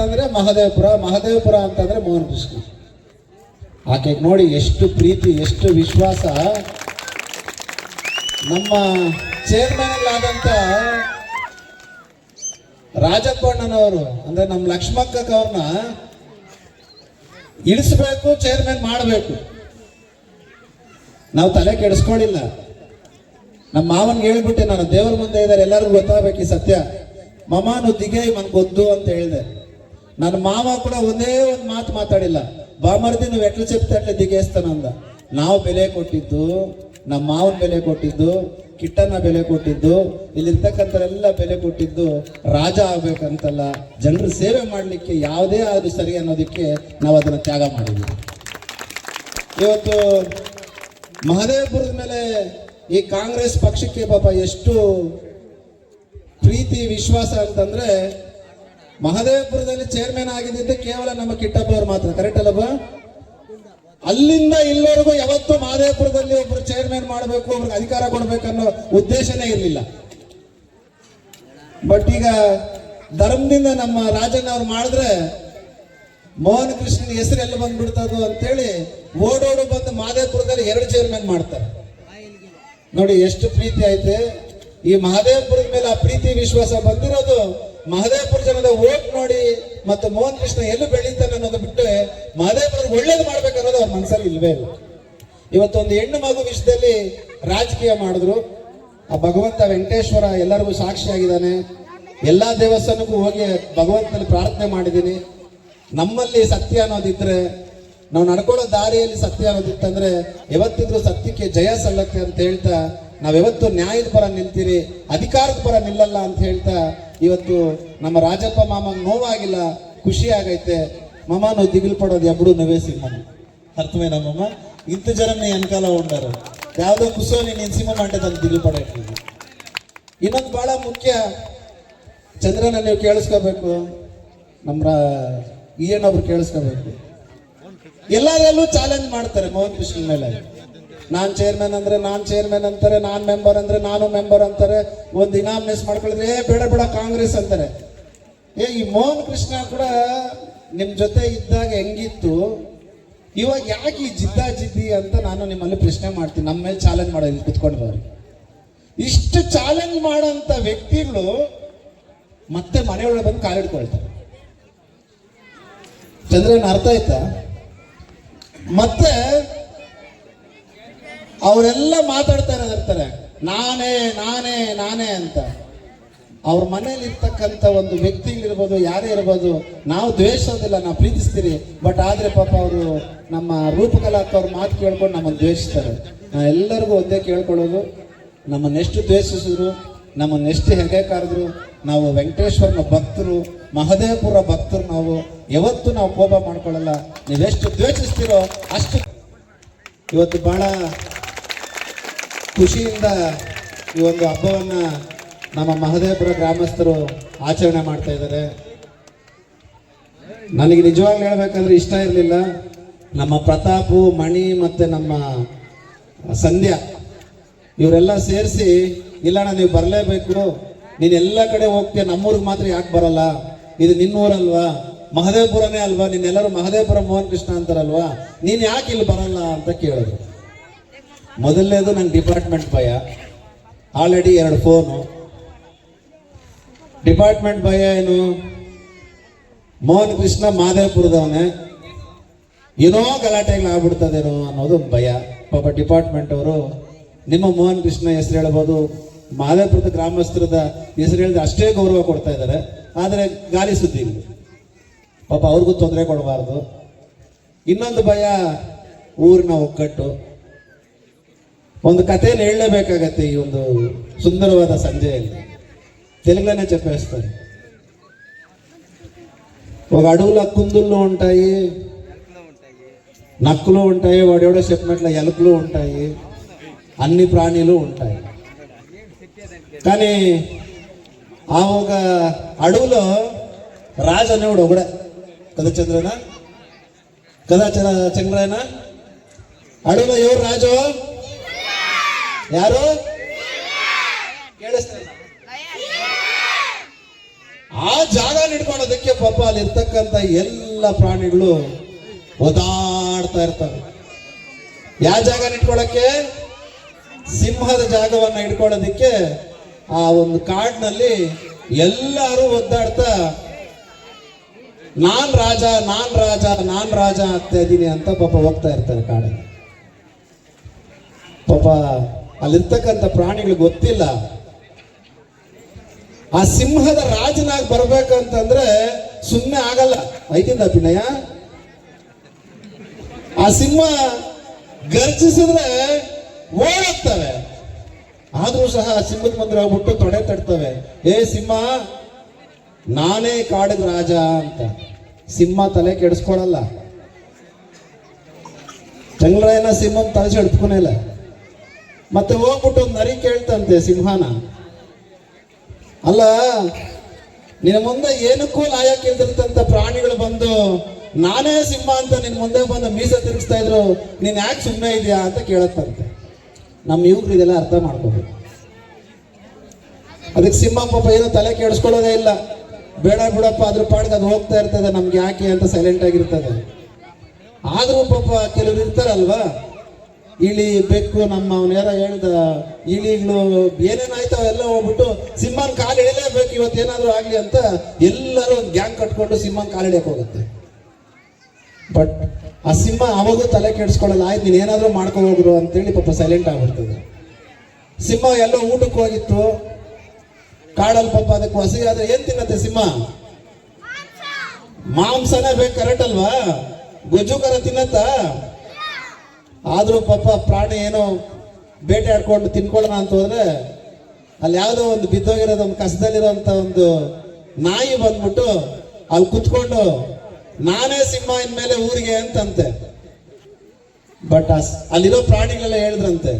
ಅಂತಂದ್ರೆ ಮಹದೇವಪುರ ಅಂತಂದ್ರೆ ಮೋಹನ್ ಕೃಷ್ಣ. ಆಕೆ ನೋಡಿ ಎಷ್ಟು ಪ್ರೀತಿ, ಎಷ್ಟು ವಿಶ್ವಾಸ. ನಮ್ಮ ಚೇರ್ಮನ್ ಆದಂತ ರಾಜಪ್ಪಣ್ಣನವರು ಅಂದ್ರೆ ನಮ್ಮ ಲಕ್ಷ್ಮಕ್ಕವ್ರನ್ನ ಇಳಿಸ್ಬೇಕು, ಚೇರ್ಮನ್ ಮಾಡಬೇಕು. ನಾವು ತಲೆ ಕೆಡಿಸ್ಕೊಳ್ಳಿಲ್ಲ. ನಮ್ಮ ಮಾವನ್ಗೆ ಹೇಳ್ಬಿಟ್ಟೆ, ನಾನು ದೇವರ ಮುಂದೆ ಇದ್ದಾರೆ, ಎಲ್ಲರಿಗೂ ಗೊತ್ತಾಗಬೇಕು ಈ ಸತ್ಯ. ಮಮಾನು ದಿಗೆ ಮನ್ಗೊದ್ದು ಅಂತ ಹೇಳಿದೆ. ನನ್ನ ಮಾವ ಕೂಡ ಒಂದೇ ಒಂದು ಮಾತು ಮಾತಾಡಿಲ್ಲ. ಬಾಮರ್ದಿ ನೀವು ಎಟ್ಲು ಚೆಪ್ತೆ ಅಟ್ಲೆ ದಿಗೇಸ್ತಾನ ಅಂದ. ನಾವು ಬೆಲೆ ಕೊಟ್ಟಿದ್ದು, ನಮ್ಮ ಮಾವನ ಬೆಲೆ ಕೊಟ್ಟಿದ್ದು, ಕಿಟ್ಟನ್ನ ಬೆಲೆ ಕೊಟ್ಟಿದ್ದು, ಇಲ್ಲಿರ್ತಕ್ಕಂಥವರೆಲ್ಲ ಬೆಲೆ ಕೊಟ್ಟಿದ್ದು ರಾಜ ಆಗ್ಬೇಕಂತಲ್ಲ, ಜನರ ಸೇವೆ ಮಾಡಲಿಕ್ಕೆ ಯಾವುದೇ ಆದ್ರೂ ಸರಿ ಅನ್ನೋದಕ್ಕೆ ನಾವು ಅದನ್ನು ತ್ಯಾಗ ಮಾಡಿದ್ವಿ. ಇವತ್ತು ಮಹದೇವಪುರದ ಮೇಲೆ ಈ ಕಾಂಗ್ರೆಸ್ ಪಕ್ಷಕ್ಕೆ ಪಾಪ ಎಷ್ಟು ಪ್ರೀತಿ ವಿಶ್ವಾಸ ಅಂತಂದ್ರೆ, ಮಹದೇವಪುರದಲ್ಲಿ ಚೇರ್ಮನ್ ಆಗಿದ್ದಿದ್ದು ಕೇವಲ ನಮ್ಮ ಕಿಟ್ಟಪ್ಪ ಅವ್ರು ಮಾತ್ರ. ಕರೆಕ್ಟ್ ಅಲ್ಲಪ್ಪ? ಅಲ್ಲಿಂದ ಇಲ್ಲಿವರೆಗೂ ಯಾವತ್ತೂ ಮಹದೇವಪುರದಲ್ಲಿ ಒಬ್ರು ಚೇರ್ಮನ್ ಮಾಡಬೇಕು, ಒಬ್ರಿಗೆ ಅಧಿಕಾರ ಕೊಡ್ಬೇಕನ್ನೋ ಉದ್ದೇಶನೇ ಇರಲಿಲ್ಲ. ಬಟ್ ಈಗ ಧರ್ಮದಿಂದ ನಮ್ಮ ರಾಜಣ್ಣ ಅವ್ರು ಮಾಡಿದ್ರೆ ಮೋಹನ್ ಕೃಷ್ಣನ್ ಹೆಸರು ಎಲ್ಲ ಬಂದ್ಬಿಡ್ತದೋ ಅಂತೇಳಿ ಓಡೋಡು ಬಂದು ಮಹದೇವಪುರದಲ್ಲಿ 2 ಚೇರ್ಮನ್ ಮಾಡ್ತಾರೆ. ನೋಡಿ ಎಷ್ಟು ಪ್ರೀತಿ ಐತೆ. ಈ ಮಹದೇವಪುರದ ಮೇಲೆ ಆ ಪ್ರೀತಿ ವಿಶ್ವಾಸ ಬಂದಿರೋದು ಮಹದೇವಪುರ ಜನದ ಓಟ್ ನೋಡಿ ಮತ್ತು ಮೋಹನ್ ಕೃಷ್ಣ ಎಲ್ಲೂ ಬೆಳೀತಾನೆ ಅನ್ನೋದು ಬಿಟ್ಟು ಮಹದೇವಪುರ ಒಳ್ಳೇದು ಮಾಡ್ಬೇಕನ್ನೋದು ಅವ್ರ ಮನಸ್ಸಲ್ಲಿ ಇಲ್ವೇ ಇಲ್ಲ. ಇವತ್ತೊಂದು ಹೆಣ್ಣು ಮಗು ವಿಷಯದಲ್ಲಿ ರಾಜಕೀಯ ಮಾಡಿದ್ರು. ಆ ಭಗವಂತ ವೆಂಕಟೇಶ್ವರ ಎಲ್ಲರಿಗೂ ಸಾಕ್ಷಿಯಾಗಿದ್ದಾನೆ. ಎಲ್ಲಾ ದೇವಸ್ಥಾನಕ್ಕೂ ಹೋಗಿ ಭಗವಂತನಲ್ಲಿ ಪ್ರಾರ್ಥನೆ ಮಾಡಿದ್ದೀನಿ. ನಮ್ಮಲ್ಲಿ ಸತ್ಯ ಅನ್ನೋದಿದ್ರೆ, ನಾವು ನಡ್ಕೊಳ್ಳೋ ದಾರಿಯಲ್ಲಿ ಸತ್ಯ ಅನ್ನೋದಿತ್ತಂದ್ರೆ ಯಾವತ್ತಿದ್ರು ಸತ್ಯಕ್ಕೆ ಜಯ ಸಲ್ಲತ್ತೆ ಅಂತ ಹೇಳ್ತಾ ನಾವ್ಯಾವತ್ತು ನ್ಯಾಯದ ಪರ ನಿಲ್ತೀರಿ, ಅಧಿಕಾರದ ಪರ ನಿಲ್ಲಲ್ಲ ಅಂತ ಹೇಳ್ತಾ ಇವತ್ತು ನಮ್ಮ ರಾಜಪ್ಪ ಮಾಮಂಗೆ ನೋವಾಗಿಲ್ಲ, ಖುಷಿ ಆಗೈತೆ. ಮಮ್ಮ ನಾವು ದಿಗಿಲ್ ಪಡೋದು ಎಬ್ಬಡು ನವೇ ಸಿಂಹಮ್ಮ ಅರ್ಥವೇ ನಮ್ಮಮ್ಮ ಇಂಥ ಜನನೇ ಅನ್ಕಾಲ ಉಂಡಾರು ಯಾವುದೋ ಕುಸೋನಿ ನೀನು ಸಿಂಹ ಮಾಡ್ತದೆ ಅಂತ ದಿಗಿಲ್ ಪಡ. ಇನ್ನೊಂದು ಬಹಳ ಮುಖ್ಯ, ಚಂದ್ರನ ನೀವು ಕೇಳಿಸ್ಕೋಬೇಕು, ನಮ್ಮ ಏನೊಬ್ರು ಕೇಳಿಸ್ಕೋಬೇಕು. ಎಲ್ಲರಲ್ಲೂ ಚಾಲೆಂಜ್ ಮಾಡ್ತಾರೆ ಮೋಹನ್ ಕೃಷ್ಣನ್ ಮೇಲೆ. ನಾನ್ ಚೇರ್ಮನ್ ಅಂದ್ರೆ ನಾನ್ ಚೇರ್ಮನ್ ಅಂತಾರೆ, ನಾನ್ ಮೆಂಬರ್ ಅಂದ್ರೆ ನಾನು ಮೆಂಬರ್ ಅಂತಾರೆ. ಒಂದು ಇನಾಮಿನೇಟ್ ಮಾಡ್ಕೊಳಿದ್ರೆ ಬೇಡ ಬೇಡ ಕಾಂಗ್ರೆಸ್ ಅಂತಾರೆ. ಈ ಮೋಹನ್ ಕೃಷ್ಣ ಕೂಡ ನಿಮ್ ಜೊತೆ ಇದ್ದಾಗ ಹೆಂಗಿತ್ತು, ಇವಾಗ ಯಾಕೆ ಈ ಜಿದ್ದಿ ಅಂತ ನಾನು ನಿಮ್ಮಲ್ಲಿ ಪ್ರಶ್ನೆ ಮಾಡ್ತೀನಿ. ನಮ್ಮ ಮೇಲೆ ಚಾಲೆಂಜ್ ಮಾಡೋದು ಕುತ್ಕೊಂಡ್ಬಾರ್ದು. ಇಷ್ಟು ಚಾಲೆಂಜ್ ಮಾಡೋಂಥ ವ್ಯಕ್ತಿಗಳು ಮತ್ತೆ ಮನೆಯೊಳಗೆ ಬಂದು ಕಾಲಿಡ್ಕೊಳ್ತಾರೆ. ಚಂದ್ರನ ಅರ್ಥ ಆಯ್ತಾ? ಮತ್ತೆ ಅವರೆಲ್ಲ ಮಾತಾಡ್ತಾ ಇರ್ತಾರೆ ನಾನೇ ನಾನೇ ನಾನೇ ಅಂತ. ಅವ್ರ ಮನೇಲಿ ಇರ್ತಕ್ಕಂಥ ಒಂದು ವ್ಯಕ್ತಿಗಳಿರ್ಬೋದು, ಯಾರೇ ಇರ್ಬೋದು, ನಾವು ದ್ವೇಷೋದಿಲ್ಲ, ನಾವು ಪ್ರೀತಿಸ್ತೀರಿ. ಬಟ್ ಆದ್ರೆ ಪಾಪ ಅವರು ನಮ್ಮ ರೂಪಕಲಾಕ ಅವ್ರ ಮಾತು ಕೇಳ್ಕೊಂಡು ನಮ್ಮನ್ನು ದ್ವೇಷಿಸ್ತಾರೆ. ನಾ ಎಲ್ಲರಿಗೂ ಒಂದೇ ಕೇಳ್ಕೊಳ್ಳೋದು, ನಮ್ಮನ್ನೆಷ್ಟು ದ್ವೇಷಿಸಿದ್ರು, ನಮ್ಮನ್ನೆಷ್ಟು ಹೆಗೆ ಕಾರಿದ್ರು, ನಾವು ವೆಂಕಟೇಶ್ವರನ ಭಕ್ತರು, ಮಹದೇವಪುರ ಭಕ್ತರು. ನಾವು ಯಾವತ್ತೂ ನಾವು ಕೋಪ ಮಾಡ್ಕೊಳ್ಳಲ್ಲ. ನೀವೆಷ್ಟು ದ್ವೇಷಿಸ್ತೀರೋ ಅಷ್ಟು. ಇವತ್ತು ಬಹಳ ಖುಷಿಯಿಂದ ಈ ಒಂದು ಹಬ್ಬವನ್ನ ನಮ್ಮ ಮಹದೇವಪುರ ಗ್ರಾಮಸ್ಥರು ಆಚರಣೆ ಮಾಡ್ತಾ ಇದ್ದಾರೆ. ನನಗೆ ನಿಜವಾಗ್ಲೂ ಹೇಳ್ಬೇಕಂದ್ರೆ ಇಷ್ಟ ಇರಲಿಲ್ಲ. ನಮ್ಮ ಪ್ರತಾಪು, ಮಣಿ ಮತ್ತೆ ನಮ್ಮ ಸಂಧ್ಯಾ ಇವರೆಲ್ಲ ಸೇರಿಸಿ, ಇಲ್ಲಣ್ಣ ನೀವು ಬರಲೇಬೇಕು, ನೀನು ಎಲ್ಲ ಕಡೆ ಹೋಗ್ತೀಯ, ನಮ್ಮೂರಿಗೆ ಮಾತ್ರ ಯಾಕೆ ಬರಲ್ಲ, ಇದು ನಿನ್ನೂರಲ್ವಾ, ಮಹದೇವಪುರನೇ ಅಲ್ವಾ, ನಿನ್ನೆಲ್ಲರೂ ಮಹದೇವಪುರ ಮೋಹನ್ ಕೃಷ್ಣ ಅಂತಾರಲ್ವಾ, ನೀನು ಯಾಕೆ ಇಲ್ಲಿ ಬರಲ್ಲ ಅಂತ ಕೇಳಿದ್ರು. ಮೊದಲನೇದು ನಂಗೆ ಡಿಪಾರ್ಟ್ಮೆಂಟ್ ಭಯ. Already 2 phone. ಡಿಪಾರ್ಟ್ಮೆಂಟ್ ಭಯ ಏನು, ಮೋಹನ್ ಕೃಷ್ಣ ಮಹದೇವಪುರದವನೇ, ಏನೋ ಗಲಾಟೆಗಳಾಗ್ಬಿಡ್ತದೇನೋ ಅನ್ನೋದು ಒಂದು ಭಯ. ಪಾಪ ಡಿಪಾರ್ಟ್ಮೆಂಟ್ ಅವರು ನಿಮ್ಮ ಮೋಹನ್ ಕೃಷ್ಣ ಹೆಸರು ಹೇಳ್ಬೋದು, ಮಹದೇವಪುರದ ಗ್ರಾಮಸ್ಥರದ ಹೆಸರು ಹೇಳಿದ್ರೆ ಅಷ್ಟೇ ಗೌರವ ಕೊಡ್ತಾ ಇದ್ದಾರೆ. ಆದರೆ ಗಾಳಿ ಸುದ್ದಿ ಇಲ್ಲ. ಪಾಪ ಅವ್ರಿಗೂ ತೊಂದರೆ ಕೊಡಬಾರ್ದು. ಇನ್ನೊಂದು ಭಯ ಊರಿನ ಒಗ್ಗಟ್ಟು. ಒಂದು ಕಥೆಯನ್ನು ಹೇಳಲೇಬೇಕಾಗತ್ತೆ ಈ ಒಂದು ಸುಂದರವಾದ ಸಂಜೆಯಲ್ಲಿ. తెలుగులోనే చెప్పేస్తారు. ఒక అడవుల కుందుళ్ళు ఉంటాయి, నక్కులు ఉంటాయి, వాడెవడో చెప్పినట్ల ఎలుకలు ఉంటాయి, అన్ని ప్రాణులు ఉంటాయి. కానీ ఆ ఒక అడవులో రాజు అనేవాడు ఒకడే కదా చంద్రనా, కదా చంద్రనా? అడవులో ఎవరు రాజు? ಯಾರು ಕೇಳಿಸ್ತಾರೆ? ಆ ಜಾಗ ಹಿಡ್ಕೊಳ್ಳೋದಕ್ಕೆ ಪಾಪ ಅಲ್ಲಿರ್ತಕ್ಕಂಥ ಎಲ್ಲ ಪ್ರಾಣಿಗಳು ಒದಾಡ್ತಾ ಇರ್ತವೆ. ಯಾವ ಜಾಗ ಇಟ್ಕೊಳ್ಳಕ್ಕೆ? ಸಿಂಹದ ಜಾಗವನ್ನ ಇಟ್ಕೊಳ್ಳೋದಿಕ್ಕೆ ಆ ಒಂದು ಕಾಡಿನಲ್ಲಿ ಎಲ್ಲರೂ ಒದ್ದಾಡ್ತಾ ನಾನ್ ರಾಜ ನಾನ್ ರಾಜ ನಾನ್ ರಾಜ ಆಗ್ತಾ ಇದ್ದೀನಿ ಅಂತ ಪಾಪ ಹೋಗ್ತಾ ಇರ್ತಾರೆ ಕಾಡಲ್ಲಿ. ಪಾಪ ಅಲ್ಲಿರ್ತಕ್ಕಂಥ ಪ್ರಾಣಿಗಳಿಗೆ ಗೊತ್ತಿಲ್ಲ ಆ ಸಿಂಹದ ರಾಜನಾಗಿ ಬರ್ಬೇಕಂತಂದ್ರೆ ಸುಮ್ಮನೆ ಆಗಲ್ಲ. ಐತಿಂದ ಪಿಣಯ ಆ ಸಿಂಹ ಗರ್ಜಿಸಿದ್ರೆ ಓಡೋಗ್ತವೆ. ಆದ್ರೂ ಸಹ ಸಿಂಹದ ಮುಂದೆ ಹೋಗ್ಬಿಟ್ಟು ತೊಡೆ ತಡ್ತವೆ. ಏ ಸಿಂಹ, ನಾನೇ ಕಾಡಿನ ರಾಜ ಅಂತ. ಸಿಂಹ ತಲೆ ಕೆಡಿಸ್ಕೊಳಲ್ಲ. ಚಂಗ್ರಾಯನ ಸಿಂಹ ತಲೆ ಎಡ್ಕೊನಿಲ್ಲ. ಮತ್ತೆ ಹೋಗ್ಬಿಟ್ಟು ಒಂದು ನರಿ ಕೇಳ್ತಂತೆ ಸಿಂಹನ, ಅಲ್ಲ ನಿನ್ನ ಮುಂದೆ ಏನಕ್ಕೂ ಲಾಯಕ್ ಇಲ್ದಿರ್ತಂತ ಪ್ರಾಣಿಗಳು ಬಂದು ನಾನೇ ಸಿಂಹ ಅಂತ ನಿನ್ ಮುಂದೆ ಬಂದು ಮೀಸ ತಿರುಗಿಸ್ತಾ ಇದ್ರು, ನೀನ್ ಯಾಕೆ ಸುಮ್ಮನೆ ಇದೆಯಾ ಅಂತ ಕೇಳತ್ತಂತೆ. ನಮ್ಮ ಯುವಕರು ಇದೆಲ್ಲ ಅರ್ಥ ಮಾಡ್ಕೋಬೇಕು. ಅದಕ್ಕೆ ಸಿಂಹ ಪಾಪ ಏನೋ ತಲೆ ಕೆಡಿಸ್ಕೊಳ್ಳೋದೇ ಇಲ್ಲ. ಬೇಡ ಬಿಡಪ್ಪ, ಅದ್ರ ಪಾಡಿಗೆ ಅದು ಹೋಗ್ತಾ ಇರ್ತದೆ, ನಮ್ಗೆ ಯಾಕೆ ಅಂತ ಸೈಲೆಂಟ್ ಆಗಿರ್ತದೆ. ಆದ್ರೂ ಪಾಪ ಕೆಲವ್ರು ಇರ್ತಾರಲ್ವಾ, ಇಳಿ ಬೆಕ್ಕು, ನಮ್ಮ ಅವನ್ಯಾರ ಹೇಳ್ದ ಇಳಿಗಳು ಏನೇನಾಯ್ತಾವ ಎಲ್ಲ ಹೋಗ್ಬಿಟ್ಟು ಸಿಂಹನ್ ಕಾಲು ಇಳಿಲೇಬೇಕು ಇವತ್ತೇನಾದ್ರೂ ಆಗ್ಲಿ ಅಂತ ಎಲ್ಲರೂ ಒಂದು ಗ್ಯಾಂಗ್ ಕಟ್ಕೊಂಡು ಸಿಂಹನ್ ಕಾಲು ಹಿಡಿಯಕ್ ಹೋಗುತ್ತೆ. ಬಟ್ ಆ ಸಿಂಹ ಅವಾಗೂ ತಲೆ ಕೆಡಿಸ್ಕೊಳ್ಳಲ್ಲ. ಆಯ್ತು ನೀನ್ ಏನಾದ್ರೂ ಮಾಡ್ಕೊ ಹೋಗ್ರು ಅಂತೇಳಿ ಪಾಪ ಸೈಲೆಂಟ್ ಆಗ್ಬಿಡ್ತದೆ. ಸಿಂಹ ಎಲ್ಲೋ ಊಟಕ್ಕೆ ಹೋಗಿತ್ತು ಕಾಡಲ್ಲಿ. ಪಾಪ ಅದಕ್ಕೆ ಹಸಿಗೆ ಆದ್ರೆ ಏನ್ ತಿನ್ನತ್ತೆ ಸಿಂಹ? ಮಾಂಸನೇ ಬೇಕು, ಕರೆಕ್ಟ್ ಅಲ್ವಾ? ಗೊಜ್ಜು ಕರ ತಿನ್ನತ್ತ? ಆದ್ರೂ ಪಾಪ ಪ್ರಾಣಿ ಏನೋ ಬೇಟೆ ಆಡ್ಕೊಂಡು ತಿನ್ಕೊಳ್ಳೋಣ ಅಂತ ಹೋದ್ರೆ ಅಲ್ಲಿ ಯಾವುದೋ ಒಂದು ಬಿದ್ದೋಗಿರೋದು, ಒಂದು ಕಸದಲ್ಲಿರೋಂಥ ಒಂದು ನಾಯಿ ಬಂದ್ಬಿಟ್ಟು ಅಲ್ಲಿ ಕುತ್ಕೊಂಡು ನಾನೇ ಸಿಂಹ ಇನ್ಮೇಲೆ ಊರಿಗೆ ಅಂತಂತೆ. ಬಟ್ ಅಲ್ಲಿರೋ ಪ್ರಾಣಿಗಳೆಲ್ಲ ಹೇಳಿದ್ರಂತೆ,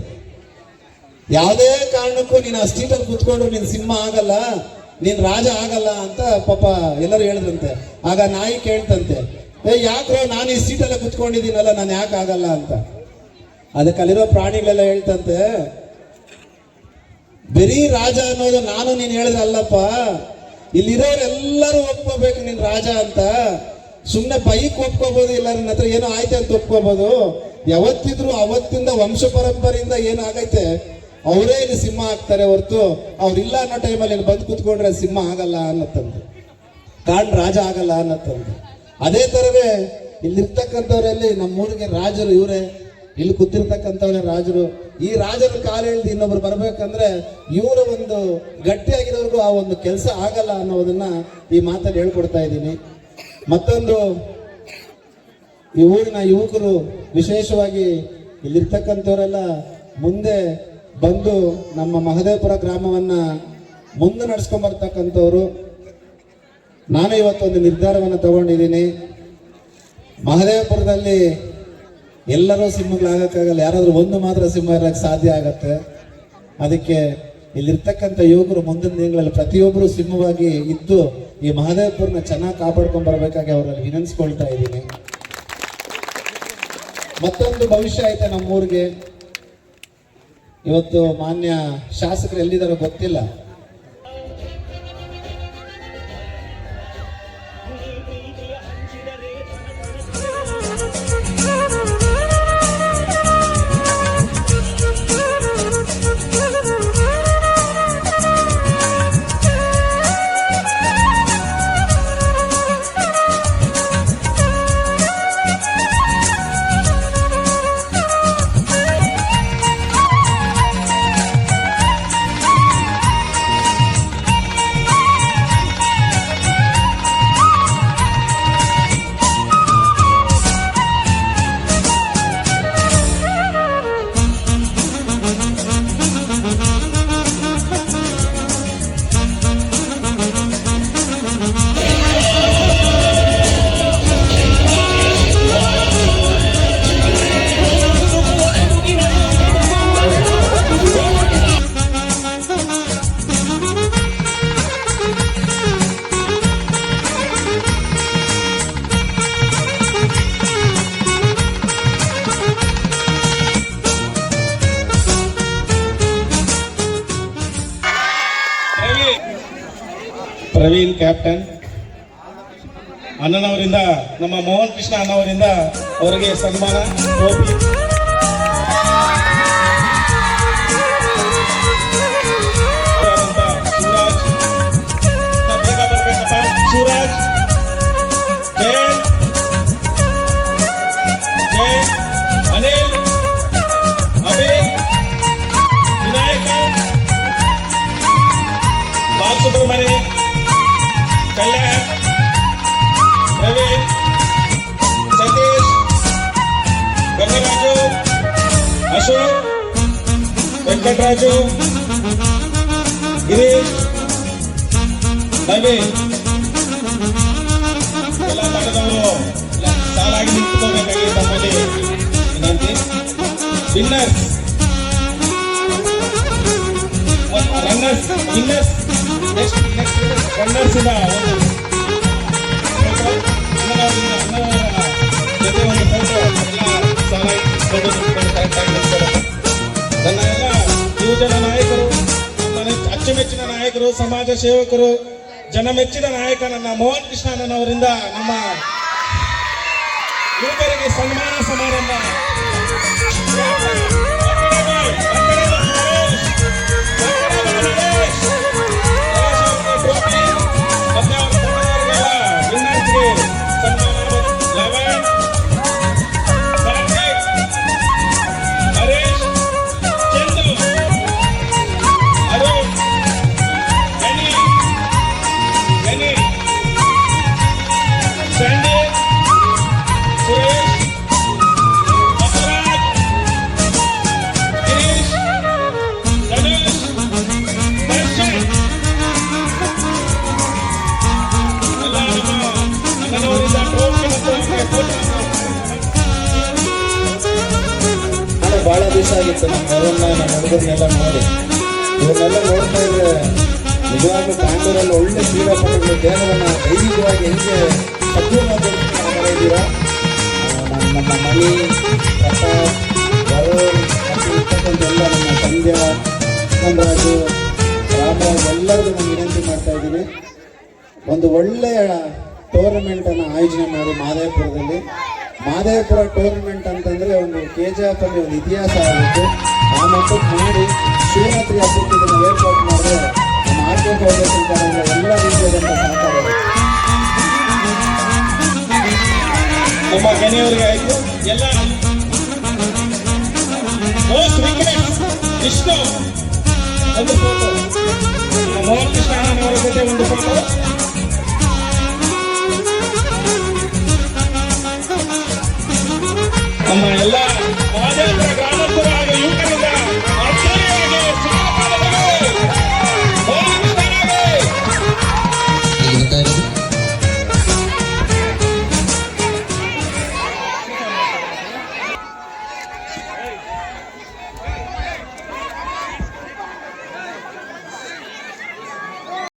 ಯಾವುದೇ ಕಾರಣಕ್ಕೂ ನೀನು ಆ ಸೀಟಲ್ಲಿ ಕುತ್ಕೊಂಡು ನೀನ್ ಸಿಂಹ ಆಗಲ್ಲ, ನೀನ್ ರಾಜ ಆಗಲ್ಲ ಅಂತ ಪಾಪ ಎಲ್ಲರೂ ಹೇಳಿದ್ರಂತೆ. ಆಗ ನಾಯಿ ಕೇಳ್ತಂತೆ, ಯಾಕ್ರೋ ನಾನು ಈ ಸೀಟಲ್ಲೇ ಕುತ್ಕೊಂಡಿದ್ದೀನಲ್ಲ, ನಾನು ಯಾಕೆ ಆಗಲ್ಲ ಅಂತ. ಅದಕ್ಕೆ ಅಲ್ಲಿರೋ ಪ್ರಾಣಿಗಳೆಲ್ಲ ಹೇಳ್ತಂತೆ, ಬರೀ ರಾಜ ಅನ್ನೋದು ನಾನು ನೀನ್ ಹೇಳಿದ್ರೆ ಅಲ್ಲಪ್ಪ, ಇಲ್ಲಿರೋರೆಲ್ಲರೂ ಒಪ್ಕೋಬೇಕು ನೀನ್ ರಾಜ ಅಂತ. ಸುಮ್ಮನೆ ಬೈಕ್ ಒಪ್ಕೋಬಹುದು, ಇಲ್ಲ ನನ್ನ ಹತ್ರ ಏನೋ ಆಯ್ತು ಅಂತ ಒಪ್ಕೋಬಹುದು. ಯಾವತ್ತಿದ್ರು ಅವತ್ತಿಂದ ವಂಶ ಪರಂಪರೆಯಿಂದ ಏನಾಗೈತೆ ಅವರೇ ಇಲ್ಲಿ ಸಿಂಹ ಆಗ್ತಾರೆ ಹೊರತು ಅವ್ರಿಲ್ಲ ಅನ್ನೋ ಟೈಮಲ್ಲಿ ಇಲ್ಲಿ ಬಂದು ಕೂತ್ಕೊಂಡ್ರೆ ಸಿಂಹ ಆಗಲ್ಲ ಅನ್ನತ್ತಂತೆ, ಕಾಡ್ ರಾಜ ಆಗಲ್ಲ ಅನ್ನತ್ತಂತೆ. ಅದೇ ತರವೇ ಇಲ್ಲಿರ್ತಕ್ಕಂಥವ್ರಲ್ಲಿ ನಮ್ಮೂರಿಗೆ ರಾಜರು ಇವರೇ, ಇಲ್ಲಿ ಕೂತಿರ್ತಕ್ಕಂಥವ್ರೆ ರಾಜರು. ಈ ರಾಜರ ಕಾಲ ಎಳ್ದು ಇನ್ನೊಬ್ರು ಬರ್ಬೇಕಂದ್ರೆ ಇವರ ಒಂದು ಗಟ್ಟಿಯಾಗಿರೋರ್ಗು ಆ ಒಂದು ಕೆಲಸ ಆಗಲ್ಲ ಅನ್ನೋದನ್ನ ಈ ಮಾತಲ್ಲಿ ಹೇಳ್ಕೊಡ್ತಾ ಇದ್ದೀನಿ. ಮತ್ತೊಂದು, ಈ ಊರಿನ ಯುವಕರು ವಿಶೇಷವಾಗಿ ಇಲ್ಲಿರ್ತಕ್ಕಂಥವರೆಲ್ಲ ಮುಂದೆ ಬಂದು ನಮ್ಮ ಮಹದೇವಪುರ ಗ್ರಾಮವನ್ನ ಮುಂದೆ ನಡೆಸ್ಕೊಂಡ್ ಬರ್ತಕ್ಕಂಥವ್ರು. ನಾನು ಇವತ್ತೊಂದು ನಿರ್ಧಾರವನ್ನು ತಗೊಂಡಿದ್ದೀನಿ. ಮಹದೇವಪುರದಲ್ಲಿ ಎಲ್ಲರೂ ಸಿಂಹಗಳಾಗಕ್ಕಾಗಲ್ಲ, ಯಾರಾದ್ರೂ ಒಂದು ಮಾತ್ರ ಸಿಂಹ ಇರಕ್ಕೆ ಸಾಧ್ಯ ಆಗತ್ತೆ. ಅದಕ್ಕೆ ಇಲ್ಲಿರ್ತಕ್ಕಂಥ ಯುವಕರು ಮುಂದಿನ ದಿನಗಳಲ್ಲಿ ಪ್ರತಿಯೊಬ್ಬರು ಸಿಂಹವಾಗಿ ಇದ್ದು ಈ ಮಹದೇವಪುರನ ಚೆನ್ನಾಗಿ ಕಾಪಾಡ್ಕೊಂಡ್ ಬರ್ಬೇಕಾಗಿ ಅವರಲ್ಲಿ ವಿನಂತಿಸ್ಕೊಳ್ತಾ ಇದ್ದೀನಿ. ಮತ್ತೊಂದು ಭವಿಷ್ಯ ಐತೆ ನಮ್ಮೂರಿಗೆ. ಇವತ್ತು ಮಾನ್ಯ ಶಾಸಕರು ಎಲ್ಲಿದ್ದಾರೋ ಗೊತ್ತಿಲ್ಲ. ಪ್ರವೀಣ್ ಕ್ಯಾಪ್ಟನ್, ಅಣ್ಣನವರಿಂದ, ನಮ್ಮ ಮೋಹನ್ ಕೃಷ್ಣ ಅಣ್ಣವರಿಂದ ಅವರಿಗೆ ಸನ್ಮಾನ ಟ್ರೋಫಿ. ಶಿವರಾಜ್, ಜಯ ಅನಿಲ್, ಅಭಿನ್, ವಿನಾಯಕ, ಬಾಲಸುಬ್ರಹ್ಮಣ್ಯ, ಕಲ್ಯಾಣ್, ರವಿ, ಸತೀಶ್, ಗಂಗರಾಜು, ಅಶೋಕ್, ವೆಂಕಟರಾಜು, ಗಿರೀಶ್, ನವೀನ್, ಎಲ್ಲ ತಂಡದವರು ಸಾಲಾಗಿ ನಿಂತ್ಕೋಬೇಕಾಗಿ ತಮ್ಮಲ್ಲಿ ವಿನಂತಿ. Winners, runners, winners, next runners ಇಂದ ಜೊತೆ ಒಂದು ಫೋಟೋ ಎಲ್ಲ ಸಾಲಾಗಿ ಕರೆಕ್ಟಾಗಿ ನಿಂತ್ಕೋಬೇಕು. ನನ್ನ ಎಲ್ಲ ಯುವಜನ ನಾಯಕರು, ನನ್ನ ಅಚ್ಚುಮೆಚ್ಚಿನ ನಾಯಕರು, ಸಮಾಜ ಸೇವಕರು, ಜನಮೆಚ್ಚಿದ ನಾಯಕ ನನ್ನ ಮೋಹನ್ ಕೃಷ್ಣಣ್ಣನವರಿಂದ ನಮ್ಮ ಯುವಕರಿಗೆ ಸನ್ಮಾನ ಸಮಾರಂಭ. ಬಹಳ ದಿವಸ ಆಗಿತ್ತು ನಮ್ಮ ಹುಡುಗರನ್ನೆಲ್ಲ ನೋಡಿ. ಇವನ್ನೆಲ್ಲ ನೋಡ್ತಾ ಇದ್ರೆ ನಿಜವಾಗ್ಲೂ ಬ್ಯಾಂಗ್ಳೂರಲ್ಲಿ ಒಳ್ಳೆ ಕ್ರೀಡಾಪಟುಗಳು ದೇಹವನ್ನು ದೈಹಿಕವಾಗಿ ಹೆಂಗೆ ಸಕ್ರಿಯವಾಗಿದ್ದೀರಾ. ನಮ್ಮ ಮಣಿ, ಪ್ರತಾಪ್, ವರುಣ್ ಮತ್ತು ಇರ್ತಕ್ಕಂಥೆಲ್ಲ ನಮ್ಮ ಸಂಧ್ಯಾ, ರಾಮರಾಜು, ರಾಮರಾಜ್ ಎಲ್ಲರಿಗೂ ನಾನು ವಿನಂತಿ ಮಾಡ್ತಾ ಇದ್ದೀನಿ, ಒಂದು ಒಳ್ಳೆಯ ಟೂರ್ನಮೆಂಟನ್ನು ಆಯೋಜನೆ ಮಾಡಿ ಮಾದೇವಪುರದಲ್ಲಿ. ಮಾದೇವಪುರ ಟೂರ್ನಮೆಂಟ್ ಅಂತಂದರೆ ಒಂದು KGF ಅಲ್ಲಿ ಒಂದು ಇತಿಹಾಸ ಆಗಿತ್ತು. ಆ ಮಟ್ಟಕ್ಕೆ ಮಾಡಿ ಶಿವರಾತ್ರಿ ಹಬ್ಬಕ್ಕೆ ಇದನ್ನು ಏರ್ಪಾಟ್ ಮಾಡಿದ್ರೆ ನಮ್ಮ ಆರ್ಕೆ ಫೌಂಡೇಶನ್ ಕಡೆಯಿಂದ ಎಲ್ಲ ರೀತಿಯಾದಂಥ ಸಹಕಾರ ಇದೆ. ನಮ್ಮ ಗಣಿಯವರಿಗೆ ಆಯಿತು. ಎಲ್ಲ ವಿಷ್ಣು ಒಂದು ಫೋಟೋ, ಮೋಹನ್ ಕೃಷ್ಣ ಅವರ ಜೊತೆ ಒಂದು ಫೋಟೋ. ನಮ್ಮ ಎಲ್ಲ